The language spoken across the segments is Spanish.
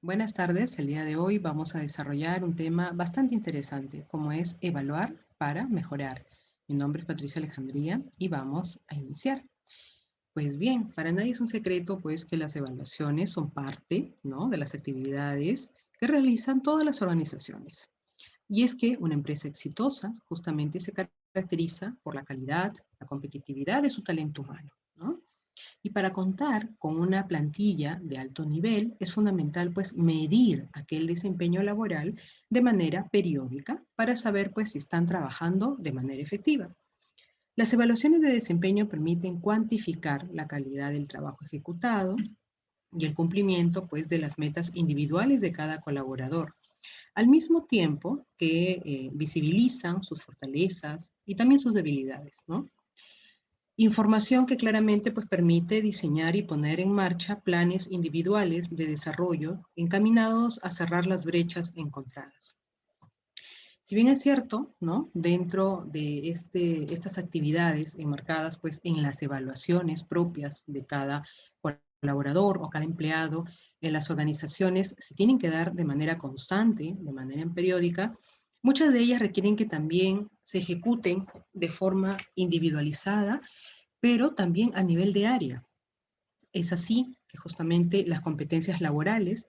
Buenas tardes, el día de hoy vamos a desarrollar un tema bastante interesante, como es evaluar para mejorar. Mi nombre es Patricia Alejandría y vamos a iniciar. Pues bien, para nadie es un secreto pues que las evaluaciones son parte, ¿no?, de las actividades que realizan todas las organizaciones. Y es que una empresa exitosa justamente se caracteriza por la calidad, la competitividad de su talento humano, ¿no? Y para contar con una plantilla de alto nivel es fundamental pues medir aquel desempeño laboral de manera periódica para saber pues si están trabajando de manera efectiva. Las evaluaciones de desempeño permiten cuantificar la calidad del trabajo ejecutado y el cumplimiento pues de las metas individuales de cada colaborador, al mismo tiempo que visibilizan sus fortalezas y también sus debilidades, ¿no? Información que claramente pues, permite diseñar y poner en marcha planes individuales de desarrollo encaminados a cerrar las brechas encontradas. Si bien es cierto, ¿no?, dentro de estas actividades enmarcadas pues, en las evaluaciones propias de cada colaborador o cada empleado, en las organizaciones se tienen que dar de manera constante, de manera periódica. Muchas de ellas requieren que también se ejecuten de forma individualizada, pero también a nivel de área. Es así que justamente las competencias laborales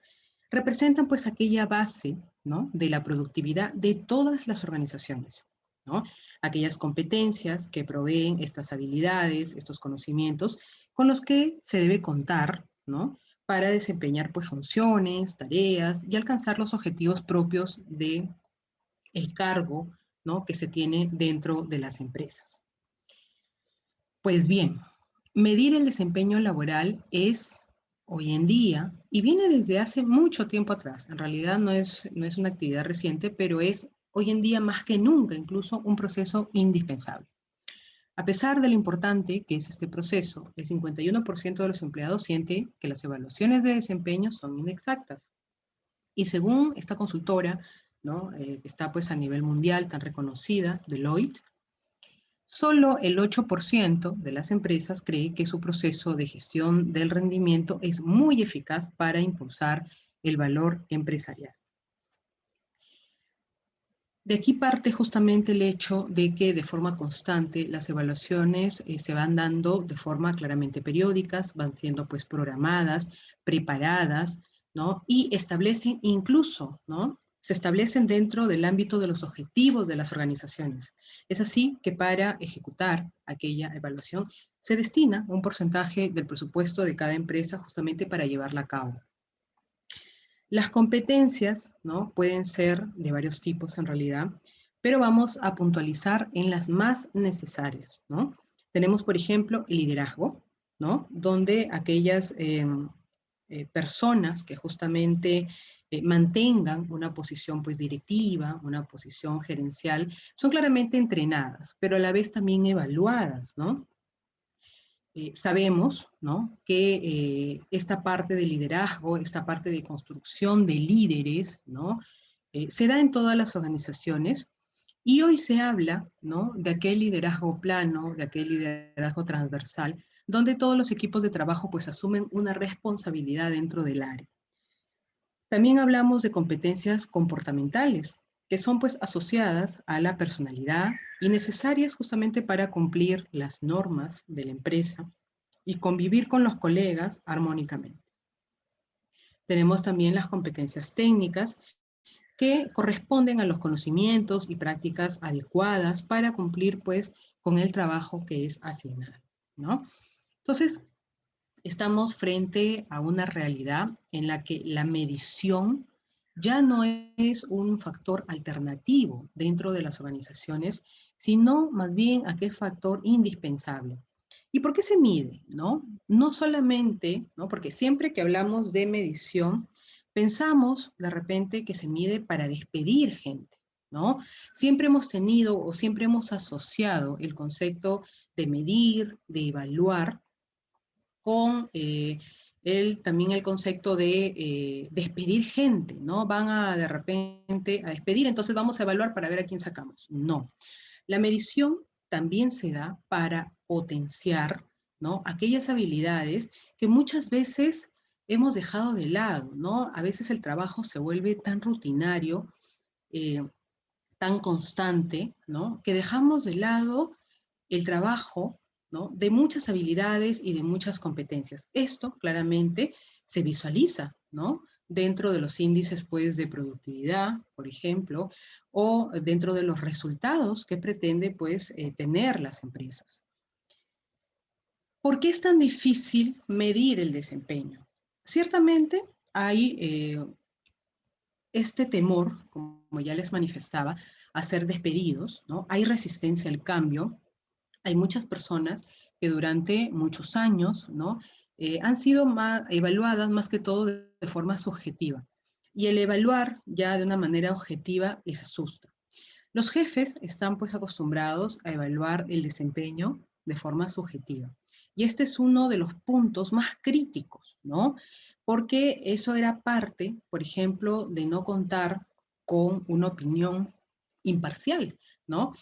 representan pues aquella base, ¿no?, de la productividad de todas las organizaciones, ¿no? Aquellas competencias que proveen estas habilidades, estos conocimientos con los que se debe contar, ¿no?, para desempeñar pues funciones, tareas y alcanzar los objetivos propios de el cargo, ¿no?, que se tiene dentro de las empresas. Pues bien, medir el desempeño laboral es hoy en día, y viene desde hace mucho tiempo atrás, en realidad no es una actividad reciente, pero es hoy en día más que nunca incluso un proceso indispensable. A pesar de lo importante que es este proceso, el 51% de los empleados siente que las evaluaciones de desempeño son inexactas. Y según esta consultora, ¿no?, que está pues a nivel mundial tan reconocida, Deloitte, solo el 8% de las empresas cree que su proceso de gestión del rendimiento es muy eficaz para impulsar el valor empresarial. De aquí parte justamente el hecho de que de forma constante las evaluaciones se van dando de forma claramente periódicas, van siendo pues programadas, preparadas, ¿no? Y establecen incluso, ¿no?, se establecen dentro del ámbito de los objetivos de las organizaciones. Es así que para ejecutar aquella evaluación se destina un porcentaje del presupuesto de cada empresa justamente para llevarla a cabo. Las competencias, ¿no?, pueden ser de varios tipos en realidad, pero vamos a puntualizar en las más necesarias, ¿no? Tenemos, por ejemplo, el liderazgo, ¿no?, donde aquellas personas que justamente mantengan una posición pues directiva, una posición gerencial, son claramente entrenadas, pero a la vez también evaluadas, ¿no? Sabemos, ¿no?, que esta parte de liderazgo, esta parte de construcción de líderes, ¿no?, se da en todas las organizaciones y hoy se habla, ¿no?, de aquel liderazgo plano, de aquel liderazgo transversal, donde todos los equipos de trabajo pues asumen una responsabilidad dentro del área. También hablamos de competencias comportamentales, que son pues asociadas a la personalidad y necesarias justamente para cumplir las normas de la empresa y convivir con los colegas armónicamente. Tenemos también las competencias técnicas que corresponden a los conocimientos y prácticas adecuadas para cumplir pues con el trabajo que es asignado, ¿no? Entonces, estamos frente a una realidad en la que la medición ya no es un factor alternativo dentro de las organizaciones, sino más bien aquel factor indispensable. ¿Y por qué se mide? ¿No? No solamente, ¿no?, porque siempre que hablamos de medición, pensamos de repente que se mide para despedir gente, ¿no? Siempre hemos tenido o siempre hemos asociado el concepto de medir, de evaluar, con también el concepto de despedir gente, ¿no? Van a de repente a despedir, entonces vamos a evaluar para ver a quién sacamos. No. La medición también se da para potenciar, ¿no?, aquellas habilidades que muchas veces hemos dejado de lado, ¿no? A veces el trabajo se vuelve tan rutinario, eh, tan constante, ¿no? Que dejamos de lado el trabajo, ¿no? De muchas habilidades y de muchas competencias. Esto claramente se visualiza, ¿no? Dentro de los índices, pues, de productividad, por ejemplo, o dentro de los resultados que pretende, pues, tener las empresas. ¿Por qué es tan difícil medir el desempeño? Ciertamente hay este temor, como ya les manifestaba, a ser despedidos, ¿no? Hay resistencia al cambio, hay muchas personas que durante muchos años, ¿no? Han sido evaluadas más que todo de forma subjetiva. Y el evaluar ya de una manera objetiva les asusta. Los jefes están pues acostumbrados a evaluar el desempeño de forma subjetiva. Y este es uno de los puntos más críticos, ¿no? Porque eso era parte, por ejemplo, de no contar con una opinión imparcial, ¿no?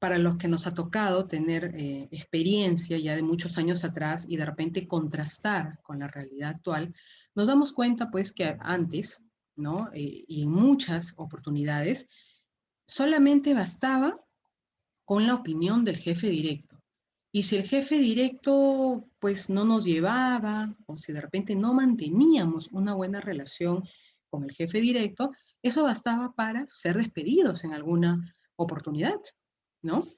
Para los que nos ha tocado tener experiencia ya de muchos años atrás y de repente contrastar con la realidad actual, nos damos cuenta pues que antes, ¿no? Y en muchas oportunidades, solamente bastaba con la opinión del jefe directo. Y si el jefe directo pues no nos llevaba o si de repente no manteníamos una buena relación con el jefe directo, eso bastaba para ser despedidos en alguna oportunidad, ¿no?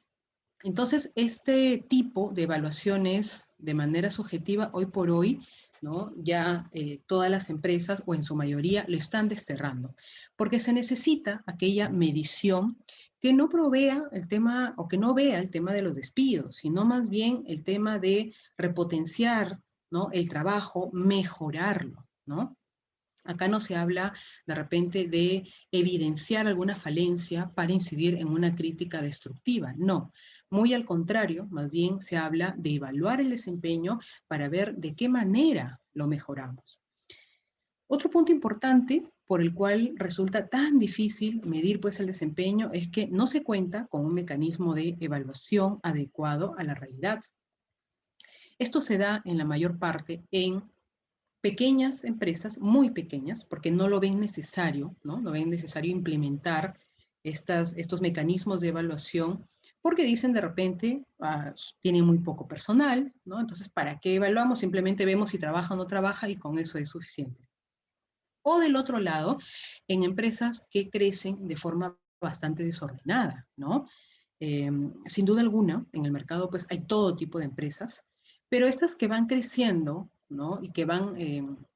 Entonces, este tipo de evaluaciones de manera subjetiva, hoy por hoy, ¿no? Ya todas las empresas, o en su mayoría, lo están desterrando, porque se necesita aquella medición que no provea el tema, o que no vea el tema de los despidos, sino más bien el tema de repotenciar, ¿no? El trabajo, mejorarlo, ¿no? Acá no se habla de repente de evidenciar alguna falencia para incidir en una crítica destructiva, no. Muy al contrario, más bien se habla de evaluar el desempeño para ver de qué manera lo mejoramos. Otro punto importante por el cual resulta tan difícil medir pues el desempeño es que no se cuenta con un mecanismo de evaluación adecuado a la realidad. Esto se da en la mayor parte en pequeñas empresas, muy pequeñas, porque no lo ven necesario, ¿no? No ven necesario implementar estos mecanismos de evaluación, porque dicen de repente, tienen muy poco personal, ¿no? Entonces, ¿para qué evaluamos? Simplemente vemos si trabaja o no trabaja y con eso es suficiente. O del otro lado, en empresas que crecen de forma bastante desordenada, ¿no? Sin duda alguna, en el mercado pues hay todo tipo de empresas, pero estas que van creciendo, ¿no? Y que van,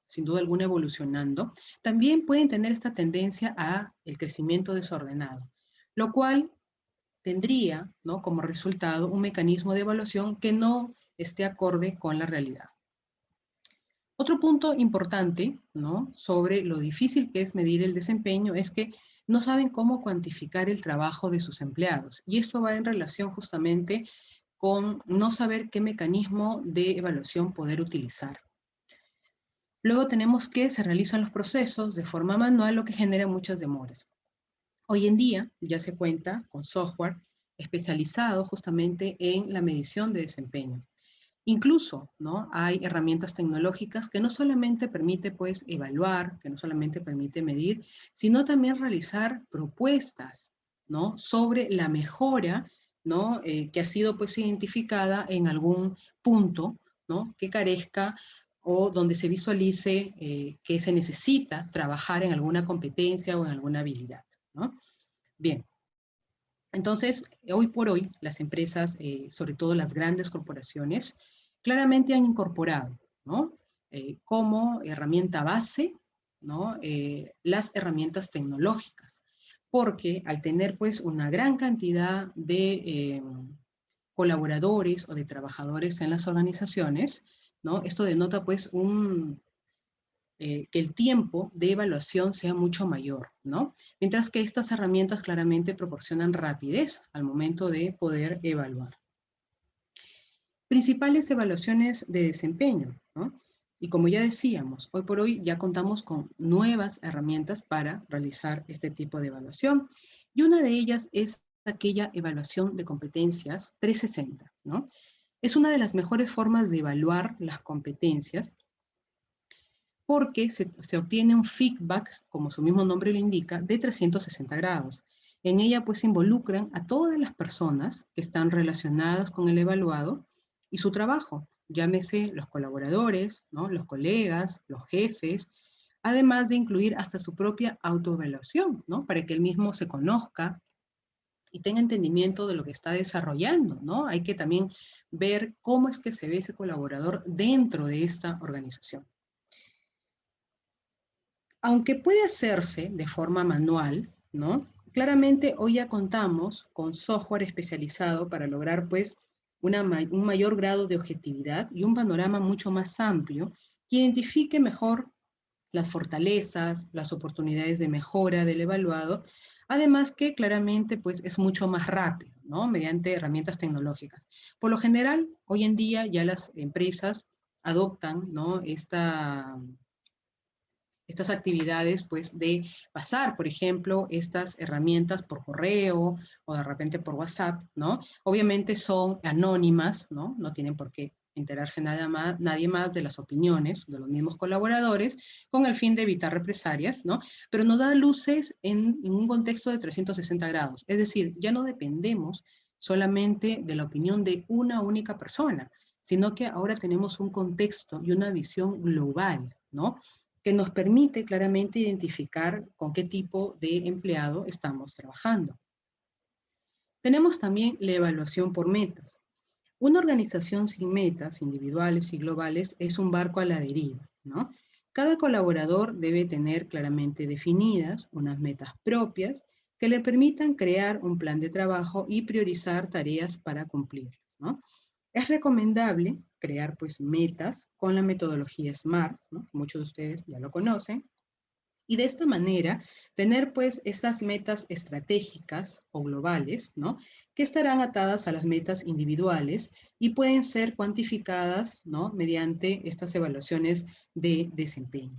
sin duda alguna, evolucionando, también pueden tener esta tendencia a el crecimiento desordenado, lo cual tendría, ¿no? Como resultado un mecanismo de evaluación que no esté acorde con la realidad. Otro punto importante, ¿no? Sobre lo difícil que es medir el desempeño es que no saben cómo cuantificar el trabajo de sus empleados. Y esto va en relación justamente con no saber qué mecanismo de evaluación poder utilizar. Luego tenemos que se realizan los procesos de forma manual, lo que genera muchas demoras. Hoy en día ya se cuenta con software especializado justamente en la medición de desempeño. Incluso, ¿no? Hay herramientas tecnológicas que no solamente permite, pues, evaluar, que no solamente permite medir, sino también realizar propuestas, ¿no? Sobre la mejora, ¿no? Que ha sido, pues, identificada en algún punto, ¿no? Que carezca o donde se visualice que se necesita trabajar en alguna competencia o en alguna habilidad, ¿no? Bien. Entonces, hoy por hoy, las empresas, sobre todo las grandes corporaciones, claramente han incorporado, ¿no? Como herramienta base, ¿no? Las herramientas tecnológicas, porque al tener pues una gran cantidad de colaboradores o de trabajadores en las organizaciones, ¿no? Esto denota pues que el tiempo de evaluación sea mucho mayor, ¿no? Mientras que estas herramientas claramente proporcionan rapidez al momento de poder evaluar. Principales evaluaciones de desempeño, ¿no? Y como ya decíamos, hoy por hoy ya contamos con nuevas herramientas para realizar este tipo de evaluación. Y una de ellas es aquella evaluación de competencias 360, ¿no? Es una de las mejores formas de evaluar las competencias porque se obtiene un feedback, como su mismo nombre lo indica, de 360 grados. En ella pues se involucran a todas las personas que están relacionadas con el evaluado y su trabajo, llámese los colaboradores, ¿no? Los colegas, los jefes, además de incluir hasta su propia autoevaluación, ¿no? Para que él mismo se conozca y tenga entendimiento de lo que está desarrollando, ¿no? Hay que también ver cómo es que se ve ese colaborador dentro de esta organización. Aunque puede hacerse de forma manual, ¿no? Claramente hoy ya contamos con software especializado para lograr pues un mayor grado de objetividad y un panorama mucho más amplio que identifique mejor las fortalezas, las oportunidades de mejora del evaluado, además que claramente pues es mucho más rápido, ¿no? Mediante herramientas tecnológicas. Por lo general, hoy en día ya las empresas adoptan, ¿no? Estas actividades, pues, de pasar, por ejemplo, estas herramientas por correo o de repente por WhatsApp, ¿no? Obviamente son anónimas, ¿no? No tienen por qué enterarse nadie más de las opiniones de los mismos colaboradores con el fin de evitar represalias, ¿no? Pero nos da luces en un contexto de 360 grados. Es decir, ya no dependemos solamente de la opinión de una única persona, sino que ahora tenemos un contexto y una visión global, ¿no? Que nos permite claramente identificar con qué tipo de empleado estamos trabajando. Tenemos también la evaluación por metas. Una organización sin metas individuales y globales es un barco a la deriva, ¿no? Cada colaborador debe tener claramente definidas unas metas propias que le permitan crear un plan de trabajo y priorizar tareas para cumplirlas, ¿no? Es recomendable crear pues metas con la metodología SMART, ¿no? Muchos de ustedes ya lo conocen, y de esta manera tener pues esas metas estratégicas o globales, ¿no? Que estarán atadas a las metas individuales y pueden ser cuantificadas, ¿no? Mediante estas evaluaciones de desempeño.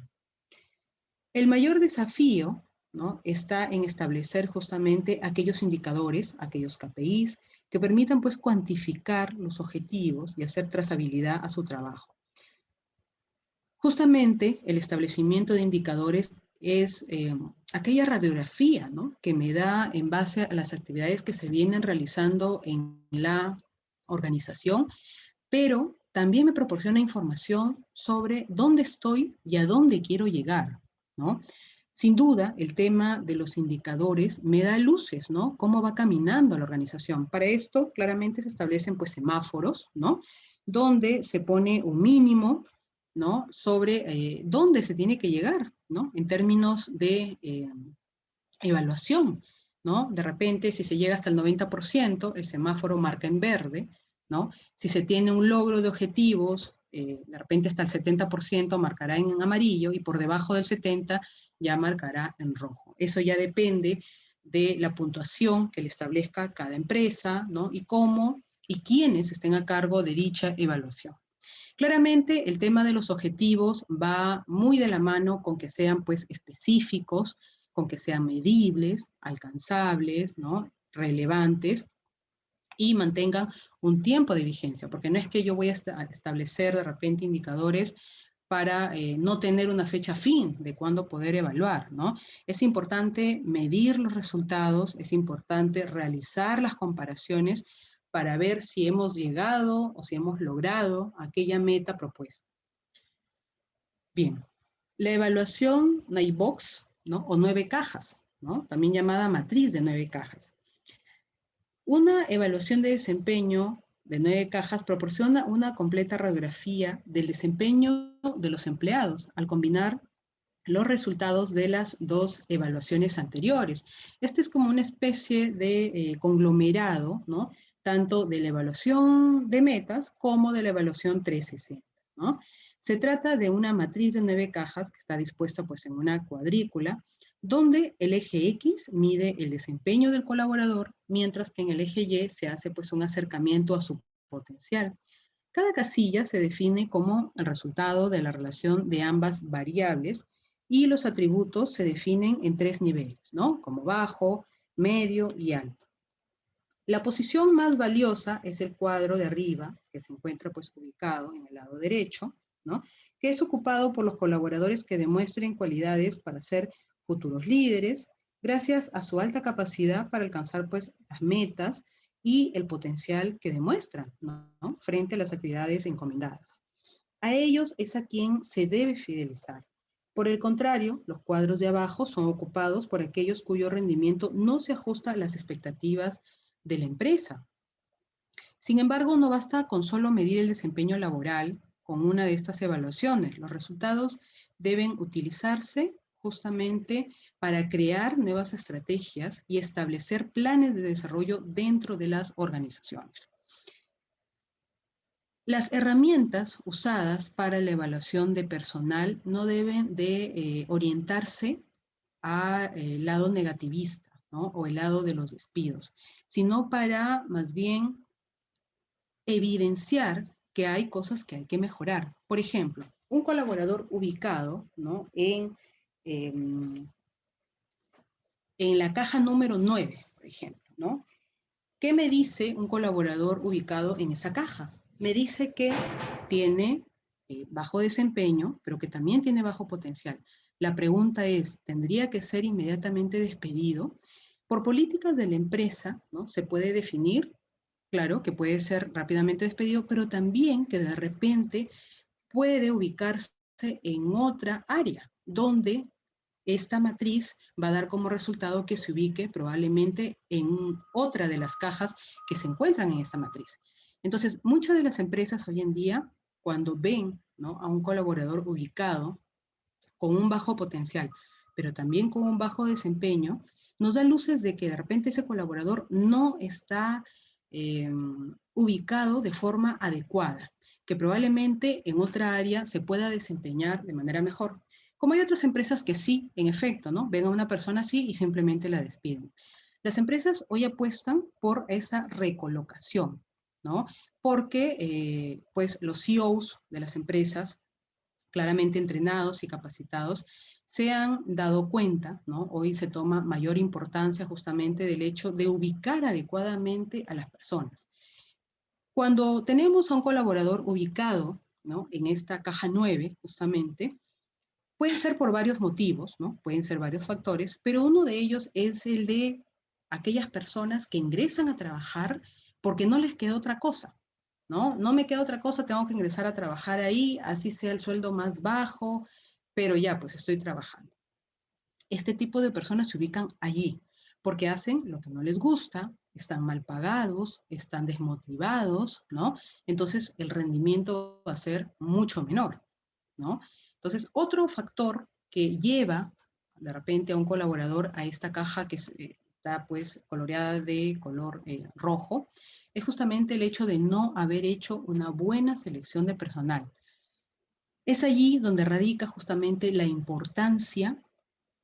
El mayor desafío, ¿no? Está en establecer justamente aquellos indicadores, aquellos KPIs, que permitan pues cuantificar los objetivos y hacer trazabilidad a su trabajo. Justamente el establecimiento de indicadores es aquella radiografía, ¿no? Que me da en base a las actividades que se vienen realizando en la organización, pero también me proporciona información sobre dónde estoy y a dónde quiero llegar, ¿no? Sin duda, el tema de los indicadores me da luces, ¿no? Cómo va caminando la organización. Para esto, claramente se establecen pues semáforos, ¿no? Donde se pone un mínimo, ¿no? Sobre dónde se tiene que llegar, ¿no? En términos de evaluación, ¿no? De repente, si se llega hasta el 90%, el semáforo marca en verde, ¿no? Si se tiene un logro de objetivos, de repente hasta el 70% marcará en amarillo y por debajo del 70% ya marcará en rojo. Eso ya depende de la puntuación que le establezca cada empresa, ¿no? Y cómo y quiénes estén a cargo de dicha evaluación. Claramente, el tema de los objetivos va muy de la mano con que sean pues específicos, con que sean medibles, alcanzables, ¿no? Relevantes y mantengan un tiempo de vigencia, porque no es que yo voy a establecer de repente indicadores para no tener una fecha fin de cuándo poder evaluar, ¿no? Es importante medir los resultados, es importante realizar las comparaciones para ver si hemos llegado o si hemos logrado aquella meta propuesta. Bien, la evaluación Naibox, ¿no? O 9 cajas, ¿no? También llamada matriz de 9 cajas. Una evaluación de desempeño de 9 cajas proporciona una completa radiografía del desempeño de los empleados al combinar los resultados de las dos evaluaciones anteriores. Este es como una especie de conglomerado, ¿no? Tanto de la evaluación de metas como de la evaluación 360, ¿no? Se trata de una matriz de 9 cajas que está dispuesta pues en una cuadrícula, donde el eje X mide el desempeño del colaborador, mientras que en el eje Y se hace pues un acercamiento a su potencial. Cada casilla se define como el resultado de la relación de ambas variables y los atributos se definen en 3 niveles, ¿no? Como bajo, medio y alto. La posición más valiosa es el cuadro de arriba, que se encuentra pues ubicado en el lado derecho, ¿no? Que es ocupado por los colaboradores que demuestren cualidades para ser futuros líderes, gracias a su alta capacidad para alcanzar pues las metas y el potencial que demuestran, ¿no? Frente a las actividades encomendadas. A ellos es a quien se debe fidelizar. Por el contrario, los cuadros de abajo son ocupados por aquellos cuyo rendimiento no se ajusta a las expectativas de la empresa. Sin embargo, no basta con solo medir el desempeño laboral con una de estas evaluaciones. Los resultados deben utilizarse justamente para crear nuevas estrategias y establecer planes de desarrollo dentro de las organizaciones. Las herramientas usadas para la evaluación de personal no deben de orientarse al lado negativista, ¿no? O el lado de los despidos, sino para más bien evidenciar que hay cosas que hay que mejorar. Por ejemplo, un colaborador ubicado, ¿no? En la caja número 9, por ejemplo, ¿no? ¿Qué me dice un colaborador ubicado en esa caja? Me dice que tiene bajo desempeño, pero que también tiene bajo potencial. La pregunta es, ¿tendría que ser inmediatamente despedido? Por políticas de la empresa, ¿no? Se puede definir, claro, que puede ser rápidamente despedido, pero también que de repente puede ubicarse en otra área, donde esta matriz va a dar como resultado que se ubique probablemente en otra de las cajas que se encuentran en esta matriz. Entonces, muchas de las empresas hoy en día, cuando ven, ¿no?, a un colaborador ubicado con un bajo potencial, pero también con un bajo desempeño, nos da luces de que de repente ese colaborador no está ubicado de forma adecuada, que probablemente en otra área se pueda desempeñar de manera mejor. Como hay otras empresas que sí, en efecto, ¿no? Ven a una persona así y simplemente la despiden. Las empresas hoy apuestan por esa recolocación, ¿no? Porque pues los CEOs de las empresas, claramente entrenados y capacitados, se han dado cuenta, ¿no? Hoy se toma mayor importancia justamente del hecho de ubicar adecuadamente a las personas. Cuando tenemos a un colaborador ubicado, ¿no?, en esta caja 9, justamente, puede ser por varios motivos, ¿no? Pueden ser varios factores, pero uno de ellos es el de aquellas personas que ingresan a trabajar porque no les queda otra cosa, ¿no? No me queda otra cosa, tengo que ingresar a trabajar ahí, así sea el sueldo más bajo, pero ya, pues estoy trabajando. Este tipo de personas se ubican allí porque hacen lo que no les gusta, están mal pagados, están desmotivados, ¿no? Entonces el rendimiento va a ser mucho menor, ¿no? Entonces, otro factor que lleva de repente a un colaborador a esta caja que está pues coloreada de color rojo, es justamente el hecho de no haber hecho una buena selección de personal. Es allí donde radica justamente la importancia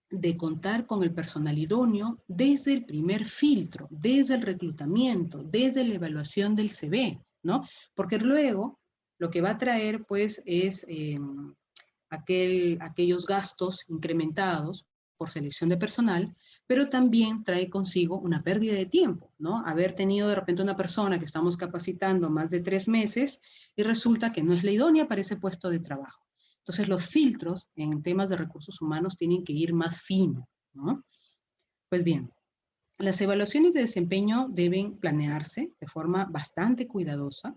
de contar con el personal idóneo desde el primer filtro, desde el reclutamiento, desde la evaluación del CV, ¿no? Porque luego lo que va a traer pues es aquellos gastos incrementados por selección de personal, pero también trae consigo una pérdida de tiempo, ¿no? Haber tenido de repente una persona que estamos capacitando más de 3 meses y resulta que no es la idónea para ese puesto de trabajo. Entonces los filtros en temas de recursos humanos tienen que ir más fino, ¿no? Pues bien, las evaluaciones de desempeño deben planearse de forma bastante cuidadosa,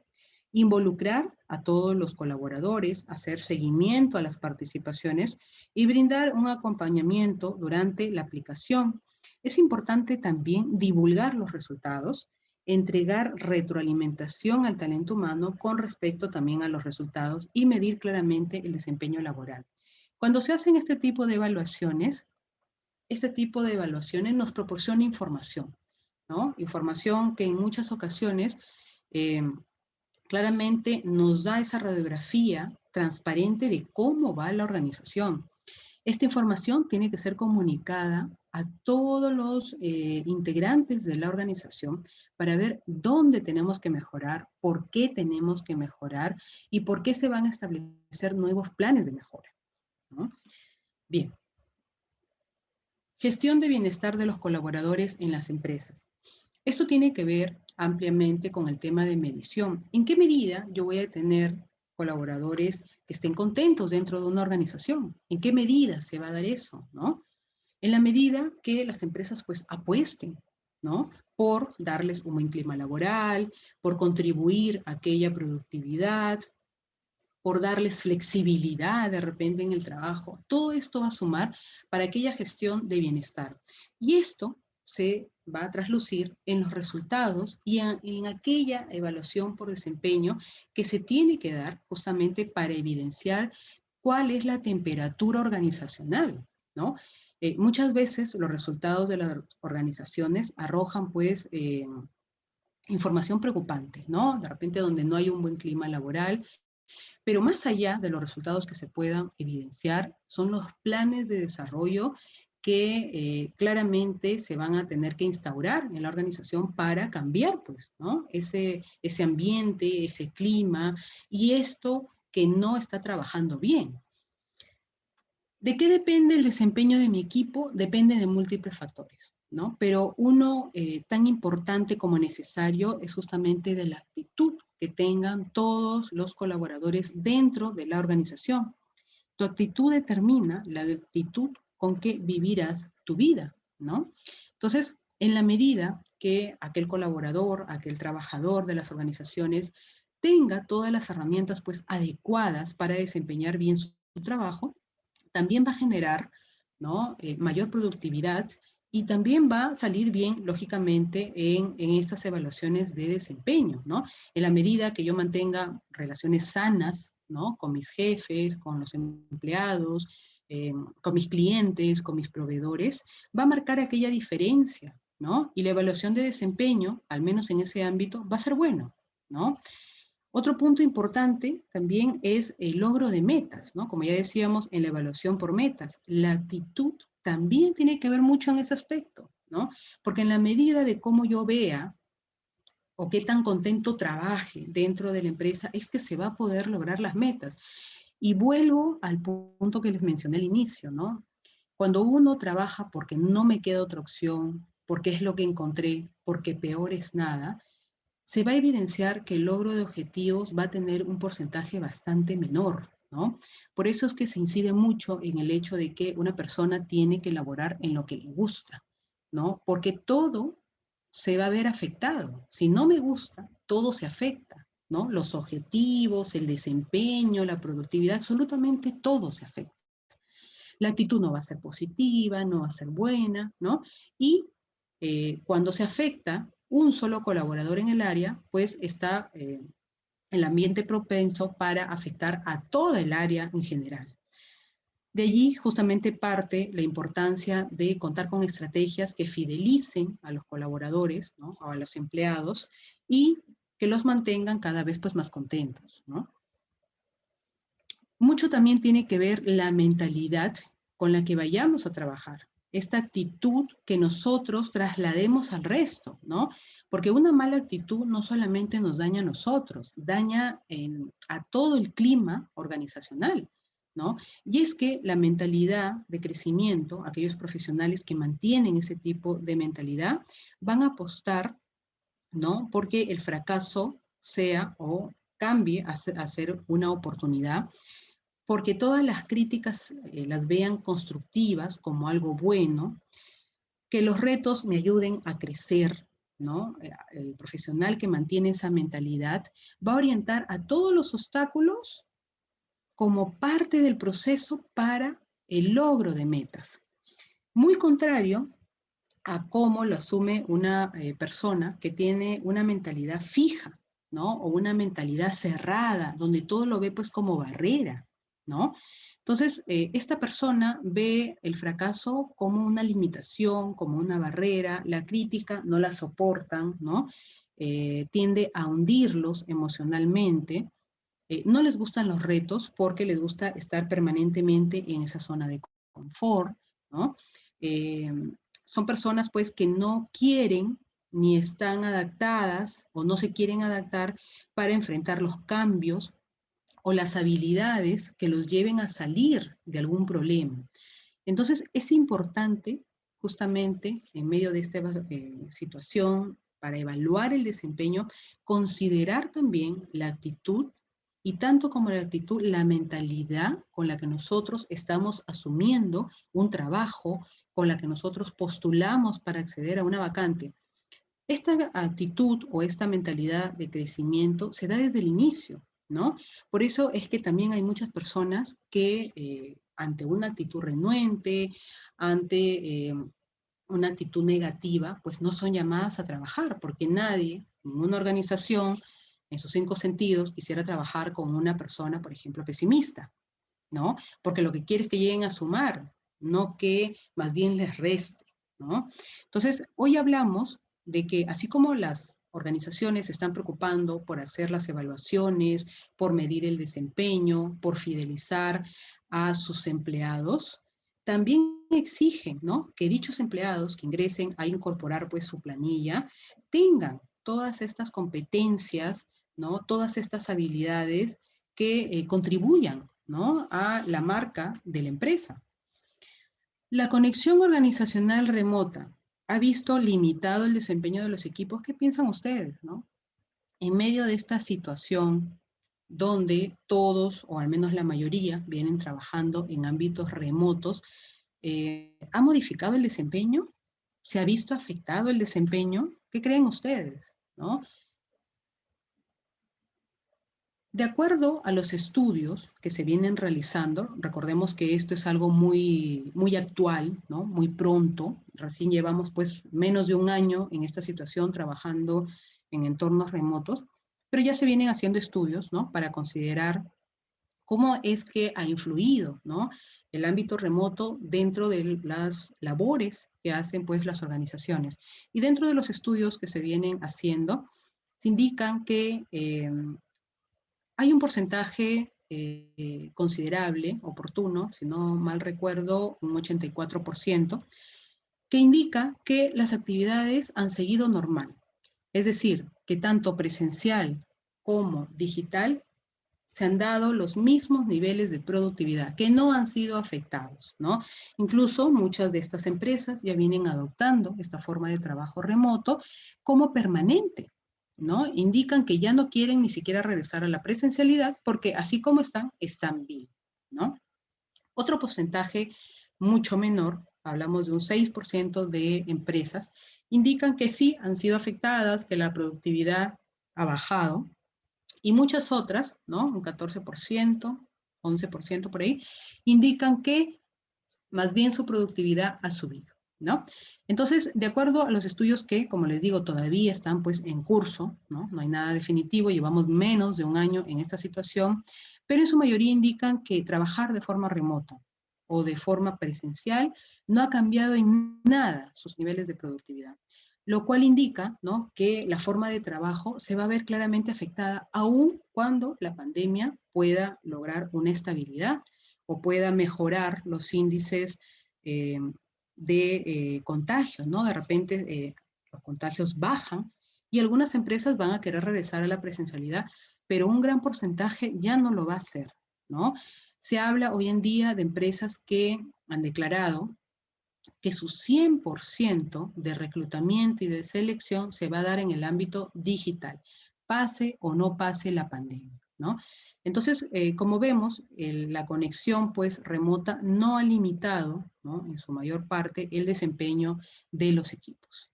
involucrar a todos los colaboradores, hacer seguimiento a las participaciones y brindar un acompañamiento durante la aplicación. Es importante también divulgar los resultados, entregar retroalimentación al talento humano con respecto también a los resultados y medir claramente el desempeño laboral. Cuando se hacen este tipo de evaluaciones nos proporciona información, ¿no? Información que en muchas ocasiones eh, claramente nos da esa radiografía transparente de cómo va la organización. Esta información tiene que ser comunicada a todos los integrantes de la organización para ver dónde tenemos que mejorar, por qué tenemos que mejorar y por qué se van a establecer nuevos planes de mejora, ¿no? Bien. Gestión de bienestar de los colaboradores en las empresas. Esto tiene que ver ampliamente con el tema de medición. ¿En qué medida yo voy a tener colaboradores que estén contentos dentro de una organización. ¿En qué medida se va a dar eso, no? En la medida que las empresas pues apuesten, ¿no? Por darles un buen clima laboral, por contribuir a aquella productividad, por darles flexibilidad de repente en el trabajo. Todo esto va a sumar para aquella gestión de bienestar. Y esto se va a traslucir en los resultados y en aquella evaluación por desempeño que se tiene que dar justamente para evidenciar cuál es la temperatura organizacional, ¿no? Muchas veces los resultados de las organizaciones arrojan pues información preocupante, ¿no? De repente donde no hay un buen clima laboral, pero más allá de los resultados que se puedan evidenciar, son los planes de desarrollo que claramente se van a tener que instaurar en la organización para cambiar, pues, ¿no? Ese ambiente, ese clima y esto que no está trabajando bien. ¿De qué depende el desempeño de mi equipo? Depende de múltiples factores, ¿no? Pero uno tan importante como necesario es justamente de la actitud que tengan todos los colaboradores dentro de la organización. Tu actitud determina la actitud con que vivirás tu vida, ¿no? Entonces, en la medida que aquel colaborador, aquel trabajador de las organizaciones tenga todas las herramientas pues adecuadas para desempeñar bien su trabajo, también va a generar, ¿no? Mayor productividad y también va a salir bien, lógicamente, en estas evaluaciones de desempeño, ¿no? En la medida que yo mantenga relaciones sanas, ¿no? Con mis jefes, con los empleados, con mis clientes, con mis proveedores, va a marcar aquella diferencia, ¿no? Y la evaluación de desempeño, al menos en ese ámbito, va a ser bueno, ¿no? Otro punto importante también es el logro de metas, ¿no? Como ya decíamos en la evaluación por metas, la actitud también tiene que ver mucho en ese aspecto, ¿no? Porque en la medida de cómo yo vea o qué tan contento trabaje dentro de la empresa, es que se va a poder lograr las metas. Y vuelvo al punto que les mencioné al inicio, ¿no? Cuando uno trabaja porque no me queda otra opción, porque es lo que encontré, porque peor es nada, se va a evidenciar que el logro de objetivos va a tener un porcentaje bastante menor, ¿no? Por eso es que se incide mucho en el hecho de que una persona tiene que elaborar en lo que le gusta, ¿no? Porque todo se va a ver afectado. Si no me gusta, todo se afecta, ¿no? Los objetivos, el desempeño, la productividad, absolutamente todo se afecta. La actitud no va a ser positiva, no va a ser buena, ¿no? Y cuando se afecta un solo colaborador en el área, pues está el ambiente propenso para afectar a toda el área en general. De allí justamente parte la importancia de contar con estrategias que fidelicen a los colaboradores, ¿no? O a los empleados y que los mantengan cada vez pues, más contentos, ¿no? Mucho también tiene que ver la mentalidad con la que vayamos a trabajar, esta actitud que nosotros traslademos al resto, ¿no? Porque una mala actitud no solamente nos daña a nosotros, daña a todo el clima organizacional, ¿no? Y es que la mentalidad de crecimiento, aquellos profesionales que mantienen ese tipo de mentalidad, van a apostar, ¿no? Porque el fracaso sea o cambie a ser una oportunidad porque todas las críticas las vean constructivas como algo bueno, que los retos me ayuden a crecer, ¿no? El profesional que mantiene esa mentalidad va a orientar a todos los obstáculos como parte del proceso para el logro de metas. Muy contrario a cómo lo asume una persona que tiene una mentalidad fija, ¿no? O una mentalidad cerrada, donde todo lo ve pues como barrera, ¿no? Entonces, esta persona ve el fracaso como una limitación, como una barrera, la crítica no la soportan, ¿no? Tiende a hundirlos emocionalmente, no les gustan los retos porque les gusta estar permanentemente en esa zona de confort, ¿no? Eh, son personas pues que no quieren ni están adaptadas o no se quieren adaptar para enfrentar los cambios o las habilidades que los lleven a salir de algún problema. Entonces es importante justamente en medio de esta situación para evaluar el desempeño, considerar también la actitud y tanto como la actitud, la mentalidad con la que nosotros estamos asumiendo un trabajo, con la que nosotros postulamos para acceder a una vacante. Esta actitud o esta mentalidad de crecimiento se da desde el inicio, ¿no? Por eso es que también hay muchas personas que ante una actitud renuente, ante una actitud negativa, pues no son llamadas a trabajar, porque nadie, ninguna organización, en sus 5 sentidos, quisiera trabajar con una persona, por ejemplo, pesimista, ¿no? Porque lo que quiere es que lleguen a sumar, no que más bien les reste, ¿no? Entonces, hoy hablamos de que así como las organizaciones se están preocupando por hacer las evaluaciones, por medir el desempeño, por fidelizar a sus empleados, también exigen, ¿no?, que dichos empleados que ingresen a incorporar pues su planilla tengan todas estas competencias, ¿no?, todas estas habilidades que contribuyan, ¿no?, a la marca de la empresa. La conexión organizacional remota ha visto limitado el desempeño de los equipos. ¿Qué piensan ustedes, no? En medio de esta situación donde todos, o al menos la mayoría, vienen trabajando en ámbitos remotos, ¿ha modificado el desempeño? ¿Se ha visto afectado el desempeño? ¿Qué creen ustedes, no? De acuerdo a los estudios que se vienen realizando, recordemos que esto es algo muy, muy actual, ¿no?, muy pronto, recién llevamos pues menos de un año en esta situación trabajando en entornos remotos, pero ya se vienen haciendo estudios, ¿no?, para considerar cómo es que ha influido, ¿no?, el ámbito remoto dentro de las labores que hacen pues las organizaciones. Y dentro de los estudios que se vienen haciendo, se indican que hay un porcentaje considerable, oportuno, si no mal recuerdo, un 84%, que indica que las actividades han seguido normal. Es decir, que tanto presencial como digital se han dado los mismos niveles de productividad, que no han sido afectados, ¿no? Incluso muchas de estas empresas ya vienen adoptando esta forma de trabajo remoto como permanente, ¿no? Indican que ya no quieren ni siquiera regresar a la presencialidad porque así como están, están bien, ¿no? Otro porcentaje mucho menor, hablamos de un 6% de empresas, indican que sí han sido afectadas, que la productividad ha bajado, y muchas otras, ¿no?, un 14%, 11% por ahí, indican que más bien su productividad ha subido, ¿no? Entonces, de acuerdo a los estudios que, como les digo, todavía están pues en curso, ¿no? No hay nada definitivo, llevamos menos de un año en esta situación, pero en su mayoría indican que trabajar de forma remota o de forma presencial no ha cambiado en nada sus niveles de productividad, lo cual indica, ¿no?, que la forma de trabajo se va a ver claramente afectada aun cuando la pandemia pueda lograr una estabilidad o pueda mejorar los índices de contagios, ¿no? De repente los contagios bajan y algunas empresas van a querer regresar a la presencialidad, pero un gran porcentaje ya no lo va a hacer, ¿no? Se habla hoy en día de empresas que han declarado que su 100% de reclutamiento y de selección se va a dar en el ámbito digital, pase o no pase la pandemia, ¿no? Entonces, como vemos, la conexión pues remota no ha limitado, ¿no?, en su mayor parte el desempeño de los equipos.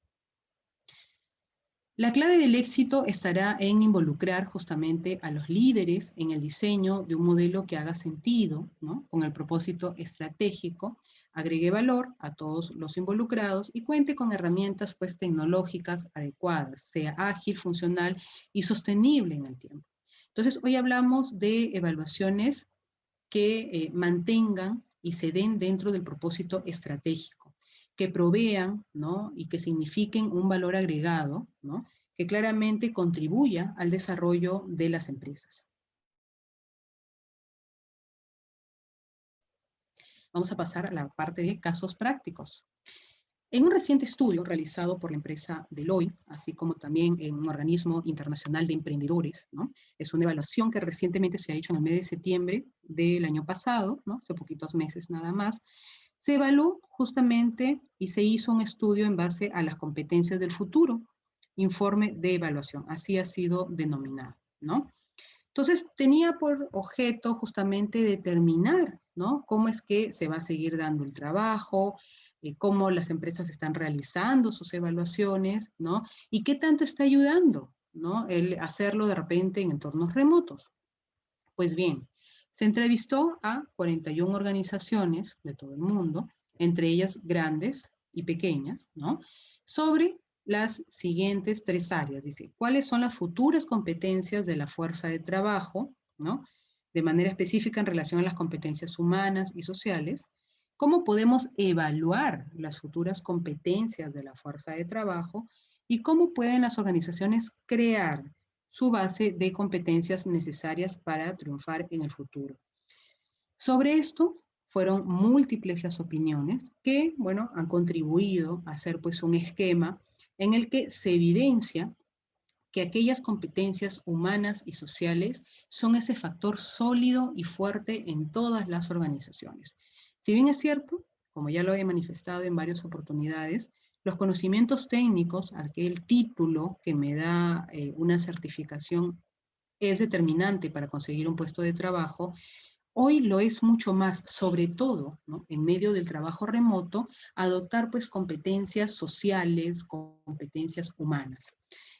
La clave del éxito estará en involucrar justamente a los líderes en el diseño de un modelo que haga sentido, ¿no?, con el propósito estratégico, agregue valor a todos los involucrados y cuente con herramientas pues tecnológicas adecuadas, sea ágil, funcional y sostenible en el tiempo. Entonces, hoy hablamos de evaluaciones que mantengan y se den dentro del propósito estratégico, que provean, ¿no?, y que signifiquen un valor agregado, ¿no?, que claramente contribuya al desarrollo de las empresas. Vamos a pasar a la parte de casos prácticos. En un reciente estudio realizado por la empresa Deloitte, así como también en un organismo internacional de emprendedores, ¿no?, es una evaluación que recientemente se ha hecho en el mes de septiembre del año pasado, ¿no?, hace poquitos meses nada más, se evaluó justamente y se hizo un estudio en base a las competencias del futuro, informe de evaluación, así ha sido denominado, ¿no? Entonces, tenía por objeto justamente determinar, ¿no?, cómo es que se va a seguir dando el trabajo, cómo las empresas están realizando sus evaluaciones, ¿no? Y qué tanto está ayudando, ¿no?, el hacerlo de repente en entornos remotos. Pues bien, se entrevistó a 41 organizaciones de todo el mundo, entre ellas grandes y pequeñas, ¿no?, sobre las siguientes 3 áreas. Dice, ¿cuáles son las futuras competencias de la fuerza de trabajo, ¿no?, de manera específica en relación a las competencias humanas y sociales? ¿Cómo podemos evaluar las futuras competencias de la fuerza de trabajo? ¿Y cómo pueden las organizaciones crear su base de competencias necesarias para triunfar en el futuro? Sobre esto fueron múltiples las opiniones que, bueno, han contribuido a hacer pues un esquema en el que se evidencia que aquellas competencias humanas y sociales son ese factor sólido y fuerte en todas las organizaciones. Si bien es cierto, como ya lo he manifestado en varias oportunidades, los conocimientos técnicos, aquel título que me da una certificación, es determinante para conseguir un puesto de trabajo, hoy lo es mucho más, sobre todo, ¿no?, en medio del trabajo remoto, adoptar pues competencias sociales, competencias humanas.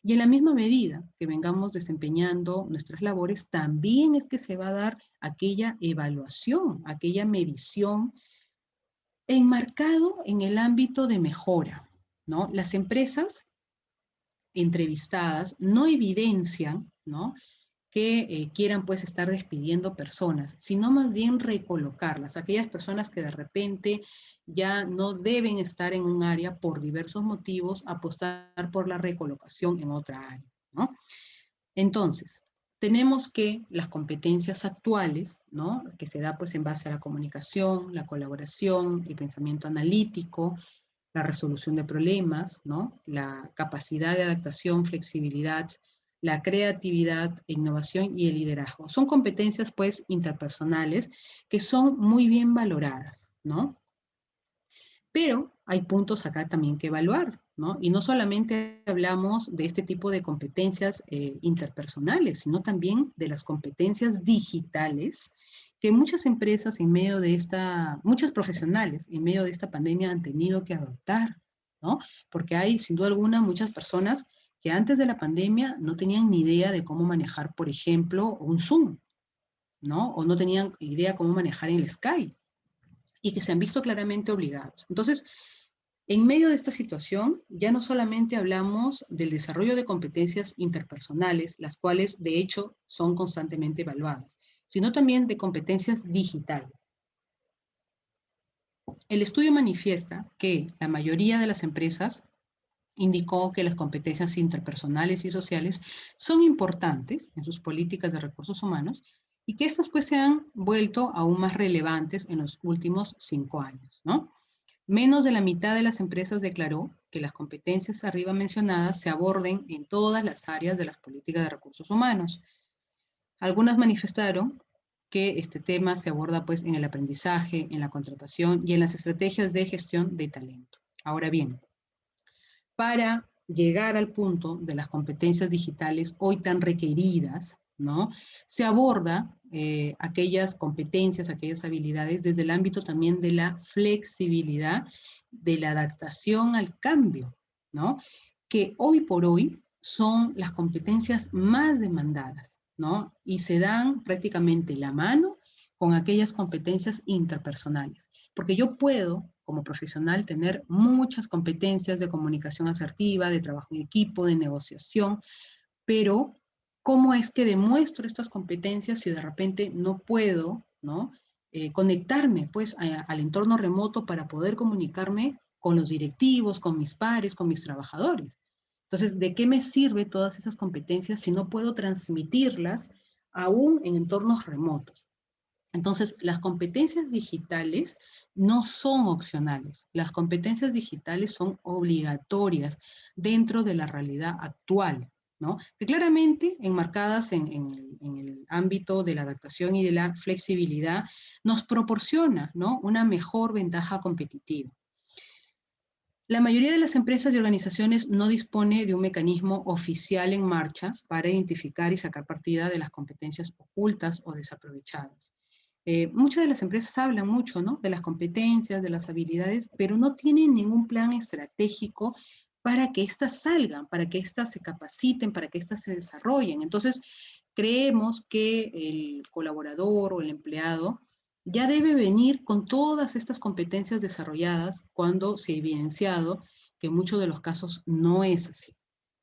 Y en la misma medida que vengamos desempeñando nuestras labores, también es que se va a dar aquella evaluación, aquella medición enmarcado en el ámbito de mejora, ¿no? Las empresas entrevistadas no evidencian, ¿no?, que quieran pues estar despidiendo personas, sino más bien recolocarlas, aquellas personas que de repente ya no deben estar en un área por diversos motivos, apostar por la recolocación en otra área, ¿no? Entonces, tenemos que las competencias actuales, ¿no?, que se da pues en base a la comunicación, la colaboración, el pensamiento analítico, la resolución de problemas, ¿no?, la capacidad de adaptación, flexibilidad, la creatividad, innovación y el liderazgo. Son competencias, pues, interpersonales que son muy bien valoradas, ¿no? Pero hay puntos acá también que evaluar, ¿no? Y no solamente hablamos de este tipo de competencias interpersonales, sino también de las competencias digitales que muchas empresas en medio de muchos profesionales en medio de esta pandemia han tenido que adoptar, ¿no? Porque hay, sin duda alguna, muchas personas que antes de la pandemia no tenían ni idea de cómo manejar, por ejemplo, un Zoom, ¿no? O no tenían idea cómo manejar el Skype y que se han visto claramente obligados. Entonces, en medio de esta situación, ya no solamente hablamos del desarrollo de competencias interpersonales, las cuales de hecho son constantemente evaluadas, sino también de competencias digitales. El estudio manifiesta que la mayoría de las empresas indicó que las competencias interpersonales y sociales son importantes en sus políticas de recursos humanos y que estas pues se han vuelto aún más relevantes en los últimos 5 años, ¿no? Menos de la mitad de las empresas declaró que las competencias arriba mencionadas se aborden en todas las áreas de las políticas de recursos humanos. Algunas manifestaron que este tema se aborda pues en el aprendizaje, en la contratación y en las estrategias de gestión de talento. Ahora bien, para llegar al punto de las competencias digitales hoy tan requeridas, ¿no?, se aborda aquellas competencias, aquellas habilidades desde el ámbito también de la flexibilidad, de la adaptación al cambio, ¿no?, que hoy por hoy son las competencias más demandadas, ¿no?, y se dan prácticamente la mano con aquellas competencias interpersonales. Porque yo puedo, como profesional, tener muchas competencias de comunicación asertiva, de trabajo en equipo, de negociación, pero ¿cómo es que demuestro estas competencias si de repente no puedo, ¿no?, conectarme pues al entorno remoto para poder comunicarme con los directivos, con mis pares, con mis trabajadores? Entonces, ¿de qué me sirve todas esas competencias si no puedo transmitirlas aún en entornos remotos? Entonces, las competencias digitales no son opcionales. Las competencias digitales son obligatorias dentro de la realidad actual, ¿no?, que claramente enmarcadas en el ámbito de la adaptación y de la flexibilidad nos proporciona, ¿no?, una mejor ventaja competitiva. La mayoría de las empresas y organizaciones no dispone de un mecanismo oficial en marcha para identificar y sacar partida de las competencias ocultas o desaprovechadas. Muchas de las empresas hablan mucho, ¿no?, de las competencias, de las habilidades, pero no tienen ningún plan estratégico para que éstas salgan, para que éstas se capaciten, para que éstas se desarrollen. Entonces, creemos que el colaborador o el empleado ya debe venir con todas estas competencias desarrolladas cuando se ha evidenciado que en muchos de los casos no es así,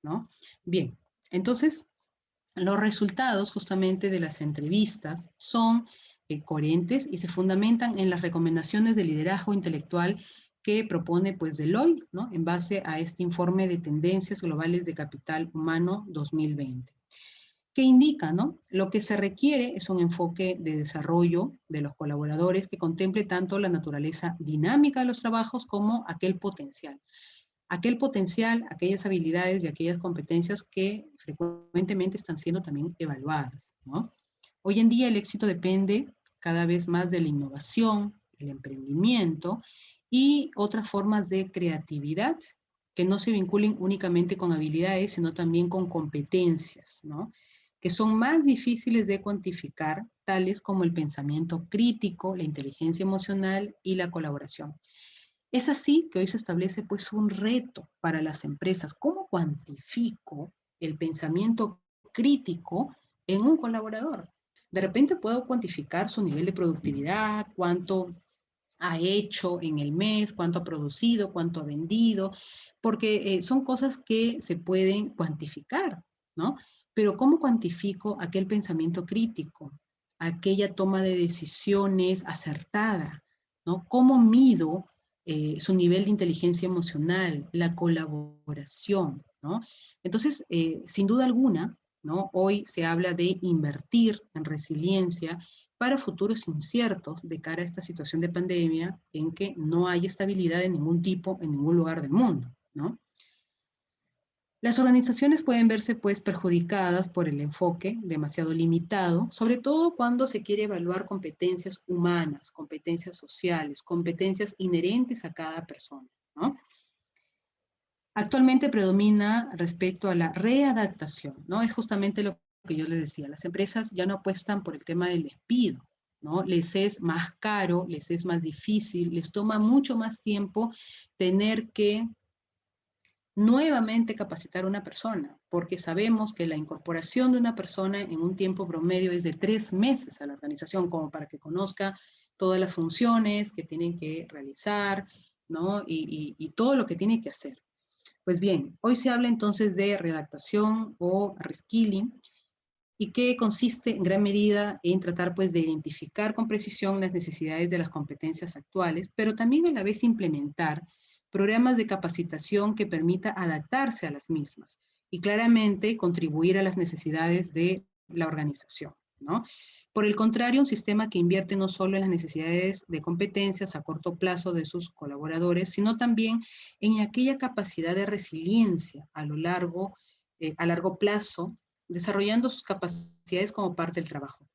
¿no? Bien, entonces, los resultados justamente de las entrevistas son coherentes y se fundamentan en las recomendaciones de liderazgo intelectual que propone pues Deloitte, ¿no?, en base a este informe de tendencias globales de capital humano 2020, que indica, ¿no?, lo que se requiere es un enfoque de desarrollo de los colaboradores que contemple tanto la naturaleza dinámica de los trabajos como aquel potencial, aquellas habilidades y aquellas competencias que frecuentemente están siendo también evaluadas, ¿no? Hoy en día el éxito depende cada vez más de la innovación, el emprendimiento y otras formas de creatividad que no se vinculen únicamente con habilidades, sino también con competencias, ¿no?, que son más difíciles de cuantificar, tales como el pensamiento crítico, la inteligencia emocional y la colaboración. Es así que hoy se establece pues un reto para las empresas. ¿Cómo cuantifico el pensamiento crítico en un colaborador? De repente puedo cuantificar su nivel de productividad, cuánto ha hecho en el mes, cuánto ha producido, cuánto ha vendido, porque son cosas que se pueden cuantificar, ¿no? Pero ¿cómo cuantifico aquel pensamiento crítico, aquella toma de decisiones acertada, ¿no? ¿Cómo mido su nivel de inteligencia emocional, la colaboración, ¿no? Entonces, sin duda alguna, ¿no?, hoy se habla de invertir en resiliencia para futuros inciertos de cara a esta situación de pandemia en que no hay estabilidad de ningún tipo en ningún lugar del mundo, ¿no? Las organizaciones pueden verse pues perjudicadas por el enfoque demasiado limitado, sobre todo cuando se quiere evaluar competencias humanas, competencias sociales, competencias inherentes a cada persona, ¿no? Actualmente predomina respecto a la readaptación, ¿no? Es justamente lo que yo les decía, las empresas ya no apuestan por el tema del despido, ¿no? Les es más caro, les es más difícil, les toma mucho más tiempo tener que nuevamente capacitar a una persona, porque sabemos que la incorporación de una persona en un tiempo promedio es de 3 meses a la organización, como para que conozca todas las funciones que tienen que realizar, ¿no? Y todo lo que tiene que hacer. Pues bien, hoy se habla entonces de readaptación o reskilling, y que consiste en gran medida en tratar pues de identificar con precisión las necesidades de las competencias actuales, pero también a la vez implementar programas de capacitación que permita adaptarse a las mismas y claramente contribuir a las necesidades de la organización, ¿no? Por el contrario, un sistema que invierte no solo en las necesidades de competencias a corto plazo de sus colaboradores, sino también en aquella capacidad de resiliencia a largo plazo, desarrollando sus capacidades como parte del trabajo.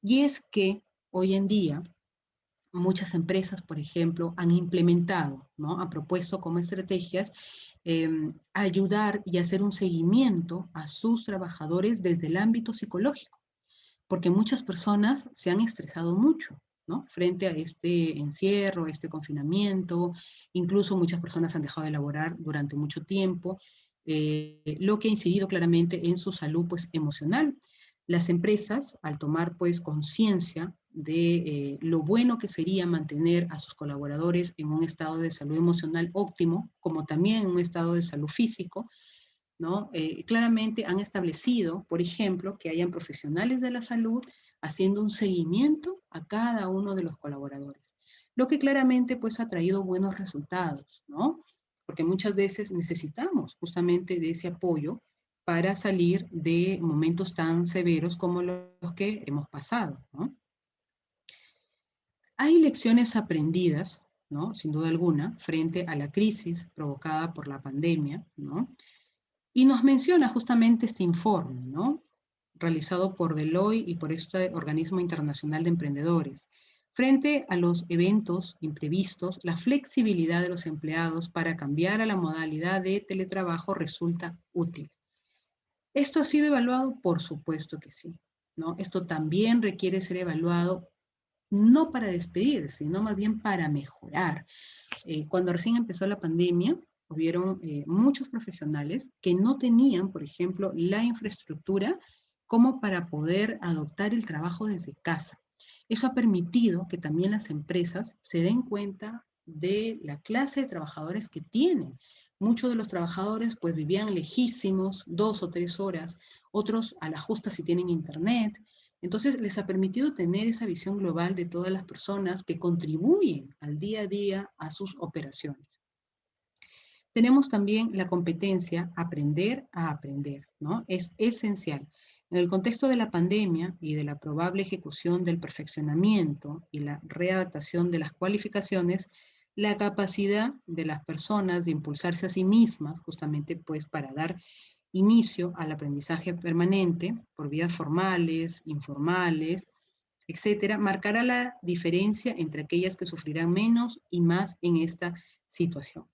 Y es que hoy en día muchas empresas, por ejemplo, han implementado, ¿no?, han propuesto como estrategias ayudar y hacer un seguimiento a sus trabajadores desde el ámbito psicológico, porque muchas personas se han estresado mucho, ¿no?, frente a este encierro, a este confinamiento, incluso muchas personas han dejado de laborar durante mucho tiempo, lo que ha incidido claramente en su salud pues, emocional. Las empresas, al tomar pues conciencia de lo bueno que sería mantener a sus colaboradores en un estado de salud emocional óptimo, como también en un estado de salud físico, ¿no? Claramente han establecido, por ejemplo, que hayan profesionales de la salud haciendo un seguimiento a cada uno de los colaboradores, lo que claramente pues ha traído buenos resultados, ¿no? Porque muchas veces necesitamos justamente de ese apoyo para salir de momentos tan severos como los que hemos pasado, ¿no? Hay lecciones aprendidas, ¿no?, sin duda alguna, frente a la crisis provocada por la pandemia, ¿no? Y nos menciona justamente este informe, ¿no?, realizado por Deloitte y por este organismo internacional de emprendedores. Frente a los eventos imprevistos, la flexibilidad de los empleados para cambiar a la modalidad de teletrabajo resulta útil. ¿Esto ha sido evaluado? Por supuesto que sí, ¿no? Esto también requiere ser evaluado no para despedir, sino más bien para mejorar. Cuando recién empezó la pandemia, hubieron muchos profesionales que no tenían, por ejemplo, la infraestructura como para poder adoptar el trabajo desde casa. Eso ha permitido que también las empresas se den cuenta de la clase de trabajadores que tienen. Muchos de los trabajadores pues vivían lejísimos, 2 o 3 horas, otros a la justa si tienen internet. Entonces les ha permitido tener esa visión global de todas las personas que contribuyen al día a día a sus operaciones. Tenemos también la competencia aprender a aprender, ¿no? Es esencial. En el contexto de la pandemia y de la probable ejecución del perfeccionamiento y la readaptación de las cualificaciones, la capacidad de las personas de impulsarse a sí mismas, justamente pues para dar inicio al aprendizaje permanente por vías formales, informales, etcétera, marcará la diferencia entre aquellas que sufrirán menos y más en esta situación.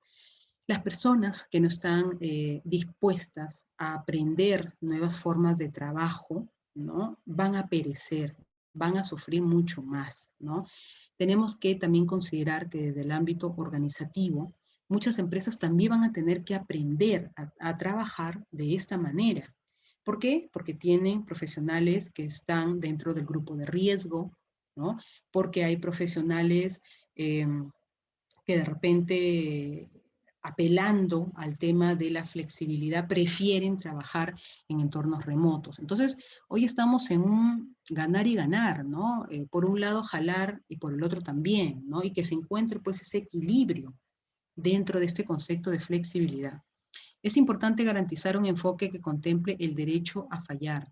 Las personas que no están dispuestas a aprender nuevas formas de trabajo, ¿no? Van a perecer, van a sufrir mucho más, ¿no? Tenemos que también considerar que desde el ámbito organizativo, muchas empresas también van a tener que aprender a trabajar de esta manera. ¿Por qué? Porque tienen profesionales que están dentro del grupo de riesgo, ¿no? Porque hay profesionales que de repente, apelando al tema de la flexibilidad, prefieren trabajar en entornos remotos. Entonces, hoy estamos en un ganar y ganar, ¿no? Por un lado jalar y por el otro también, ¿no? Y que se encuentre pues ese equilibrio dentro de este concepto de flexibilidad. Es importante garantizar un enfoque que contemple el derecho a fallar.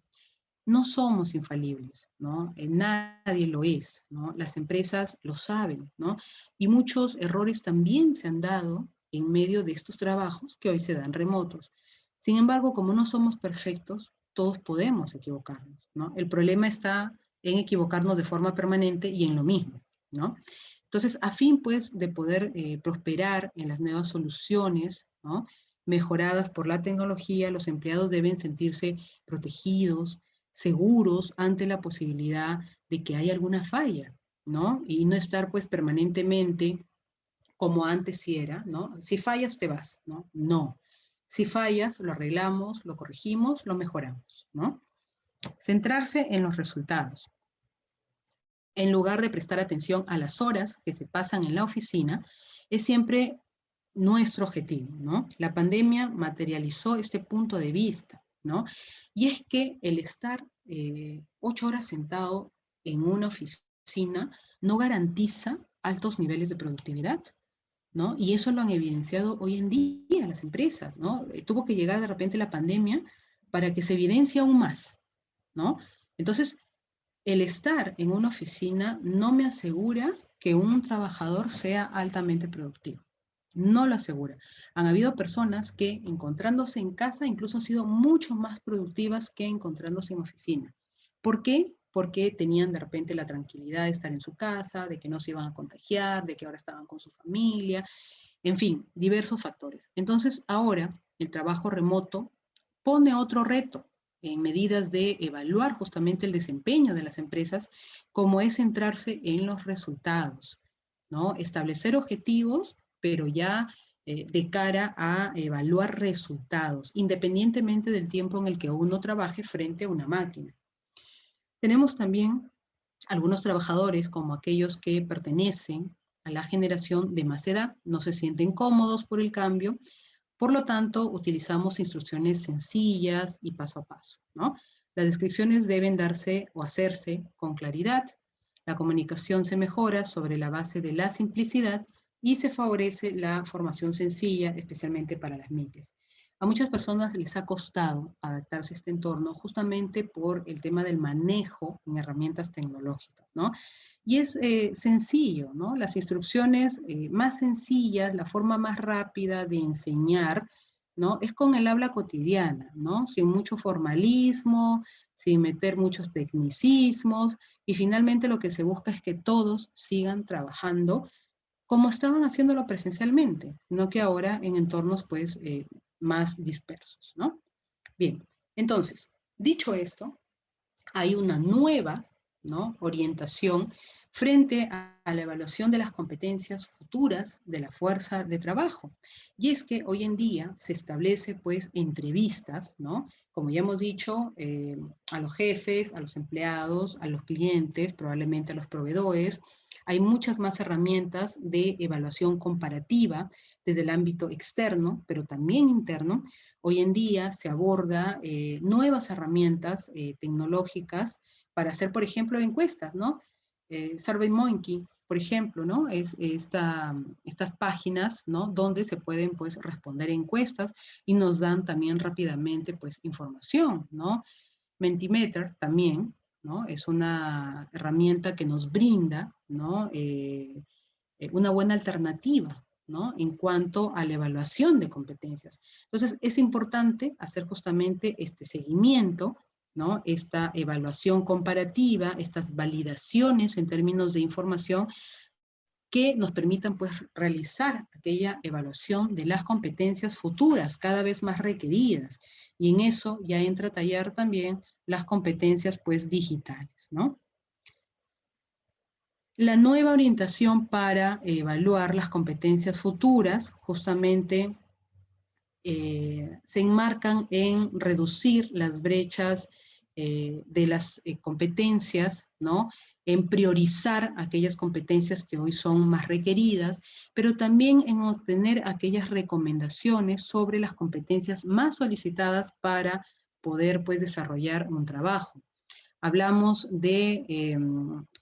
No somos infalibles, ¿no? Nadie lo es, ¿no? Las empresas lo saben, ¿no? Y muchos errores también se han dado en medio de estos trabajos que hoy se dan remotos. Sin embargo, como no somos perfectos, todos podemos equivocarnos, ¿no? El problema está en equivocarnos de forma permanente y en lo mismo, ¿no? Entonces, a fin, pues, de poder prosperar en las nuevas soluciones, ¿no? Mejoradas por la tecnología, los empleados deben sentirse protegidos, seguros ante la posibilidad de que haya alguna falla, ¿no? Y no estar pues permanentemente como antes sí era, ¿no? Si fallas te vas, ¿no? No. Si fallas, lo arreglamos, lo corregimos, lo mejoramos, ¿no? Centrarse en los resultados. En lugar de prestar atención a las horas que se pasan en la oficina, es siempre nuestro objetivo, ¿no? La pandemia materializó este punto de vista, ¿no? Y es que el estar 8 horas sentado en una oficina no garantiza altos niveles de productividad, ¿no? Y eso lo han evidenciado hoy en día las empresas, ¿no? Tuvo que llegar de repente la pandemia para que se evidencie aún más, ¿no? Entonces, el estar en una oficina no me asegura que un trabajador sea altamente productivo. No lo asegura. Han habido personas que encontrándose en casa incluso han sido mucho más productivas que encontrándose en oficina. ¿Por qué? Porque tenían de repente la tranquilidad de estar en su casa, de que no se iban a contagiar, de que ahora estaban con su familia, en fin, diversos factores. Entonces, ahora el trabajo remoto pone otro reto en medidas de evaluar justamente el desempeño de las empresas, como es centrarse en los resultados, ¿no? Establecer objetivos, pero ya de cara a evaluar resultados, independientemente del tiempo en el que uno trabaje frente a una máquina. Tenemos también algunos trabajadores, como aquellos que pertenecen a la generación de más edad, no se sienten cómodos por el cambio, por lo tanto, utilizamos instrucciones sencillas y paso a paso, ¿no? Las descripciones deben darse o hacerse con claridad, la comunicación se mejora sobre la base de la simplicidad y se favorece la formación sencilla, especialmente para las MIPYMES. A muchas personas les ha costado adaptarse a este entorno justamente por el tema del manejo en herramientas tecnológicas, ¿no? Y es sencillo, ¿no? Las instrucciones más sencillas, la forma más rápida de enseñar, ¿no? Es con el habla cotidiana, ¿no? Sin mucho formalismo, sin meter muchos tecnicismos, y finalmente lo que se busca es que todos sigan trabajando como estaban haciéndolo presencialmente, no que ahora en entornos pues más dispersos, ¿no? Bien, entonces, dicho esto, hay una nueva, ¿no?, orientación frente a la evaluación de las competencias futuras de la fuerza de trabajo. Y es que hoy en día se establece pues entrevistas, ¿no?, como ya hemos dicho, a los jefes, a los empleados, a los clientes, probablemente a los proveedores. Hay muchas más herramientas de evaluación comparativa desde el ámbito externo, pero también interno. Hoy en día se aborda nuevas herramientas tecnológicas para hacer, por ejemplo, encuestas, ¿no? SurveyMonkey, por ejemplo, ¿no? Estas páginas, ¿no?, donde se pueden, pues, responder encuestas y nos dan también rápidamente, pues, información, ¿no? Mentimeter también, ¿no? Es una herramienta que nos brinda, ¿no?, una buena alternativa, ¿no?, en cuanto a la evaluación de competencias. Entonces, es importante hacer justamente este seguimiento, ¿no?, esta evaluación comparativa, estas validaciones en términos de información que nos permitan pues realizar aquella evaluación de las competencias futuras cada vez más requeridas. Y en eso ya entra a tallar también las competencias pues digitales, ¿no? La nueva orientación para evaluar las competencias futuras justamente se enmarcan en reducir las brechas de las competencias, ¿no?, en priorizar aquellas competencias que hoy son más requeridas, pero también en obtener aquellas recomendaciones sobre las competencias más solicitadas para poder pues desarrollar un trabajo. Hablamos de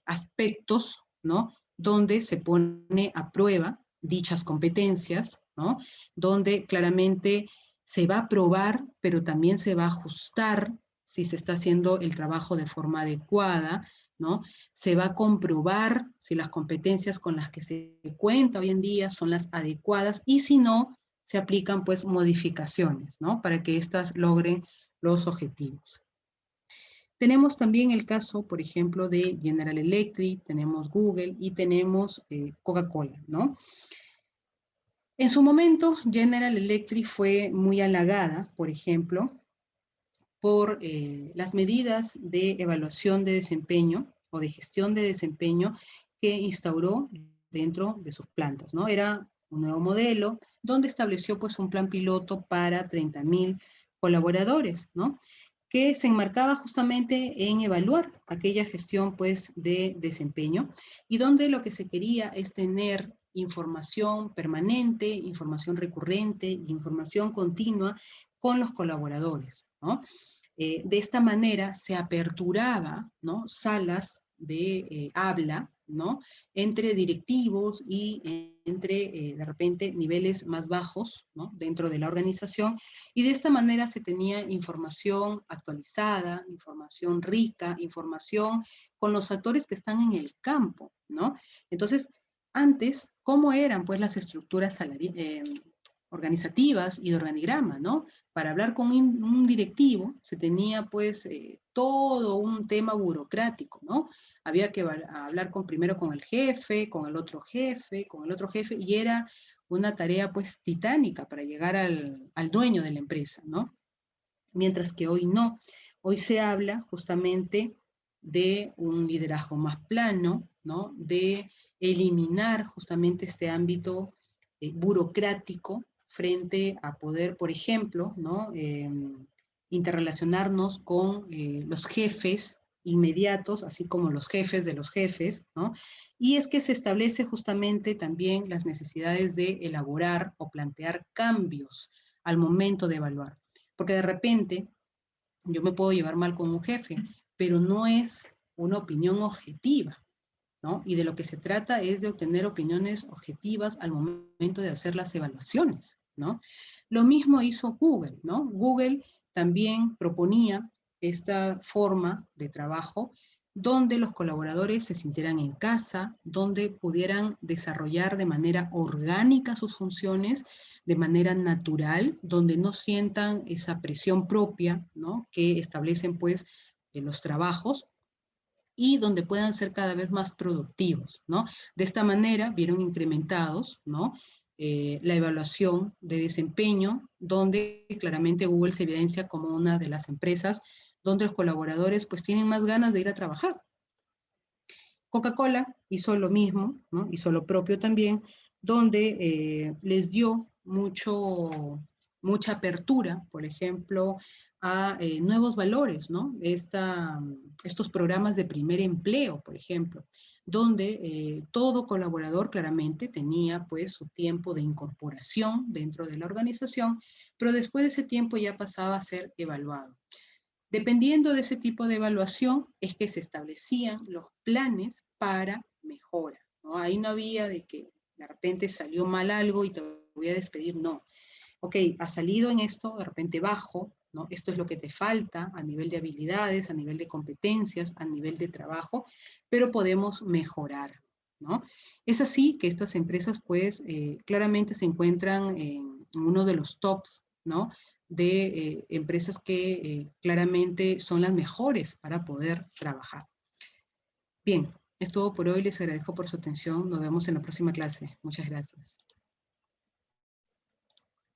aspectos, ¿no?, donde se pone a prueba dichas competencias, ¿no?, donde claramente se va a probar, pero también se va a ajustar si se está haciendo el trabajo de forma adecuada, ¿no? Se va a comprobar si las competencias con las que se cuenta hoy en día son las adecuadas y si no, se aplican pues modificaciones, ¿no?, para que éstas logren los objetivos. Tenemos también el caso, por ejemplo, de General Electric, tenemos Google y tenemos Coca-Cola, ¿no? En su momento, General Electric fue muy halagada, por ejemplo, por las medidas de evaluación de desempeño o de gestión de desempeño que instauró dentro de sus plantas, ¿no? Era un nuevo modelo donde estableció pues un plan piloto para 30.000 colaboradores, ¿no?, que se enmarcaba justamente en evaluar aquella gestión pues de desempeño y donde lo que se quería es tener información permanente, información recurrente, información continua con los colaboradores, ¿no? De esta manera se aperturaba, ¿no?, salas de habla, ¿no?, entre directivos y entre, de repente, niveles más bajos, ¿no?, dentro de la organización, y de esta manera se tenía información actualizada, información rica, información con los actores que están en el campo, ¿no? Entonces, antes, ¿cómo eran pues las estructuras organizativas y de organigrama, ¿no? Para hablar con un directivo se tenía pues todo un tema burocrático, ¿no? Había que hablar primero con el jefe, con el otro jefe, con el otro jefe, y era una tarea pues titánica para llegar al dueño de la empresa, ¿no? Mientras que hoy no. Hoy se habla justamente de un liderazgo más plano, ¿no?, de eliminar justamente este ámbito burocrático frente a poder, por ejemplo, ¿no?, interrelacionarnos con los jefes inmediatos, así como los jefes de los jefes, ¿no? Y es que se establece justamente también las necesidades de elaborar o plantear cambios al momento de evaluar. Porque de repente yo me puedo llevar mal con un jefe, pero no es una opinión objetiva, ¿no? Y de lo que se trata es de obtener opiniones objetivas al momento de hacer las evaluaciones, ¿no? Lo mismo hizo Google, ¿no? Google también proponía esta forma de trabajo donde los colaboradores se sintieran en casa, donde pudieran desarrollar de manera orgánica sus funciones, de manera natural, donde no sientan esa presión propia, ¿no?, que establecen pues los trabajos, y donde puedan ser cada vez más productivos, ¿no? De esta manera vieron incrementados, ¿no?, la evaluación de desempeño, donde claramente Google se evidencia como una de las empresas donde los colaboradores pues tienen más ganas de ir a trabajar. Coca-Cola hizo lo mismo, ¿no?, hizo lo propio también, donde les dio mucha apertura, por ejemplo, a nuevos valores, ¿no? Estos programas de primer empleo, por ejemplo, donde todo colaborador claramente tenía pues su tiempo de incorporación dentro de la organización, pero después de ese tiempo ya pasaba a ser evaluado. Dependiendo de ese tipo de evaluación es que se establecían los planes para mejora, ¿no? Ahí no había de que de repente salió mal algo y te voy a despedir, no. Ok, has salido en esto, de repente bajo, ¿no? Esto es lo que te falta a nivel de habilidades, a nivel de competencias, a nivel de trabajo, pero podemos mejorar, ¿no? Es así que estas empresas, pues, claramente se encuentran en uno de los tops, ¿no?, de empresas que claramente son las mejores para poder trabajar. Bien, es todo por hoy. Les agradezco por su atención. Nos vemos en la próxima clase. Muchas gracias.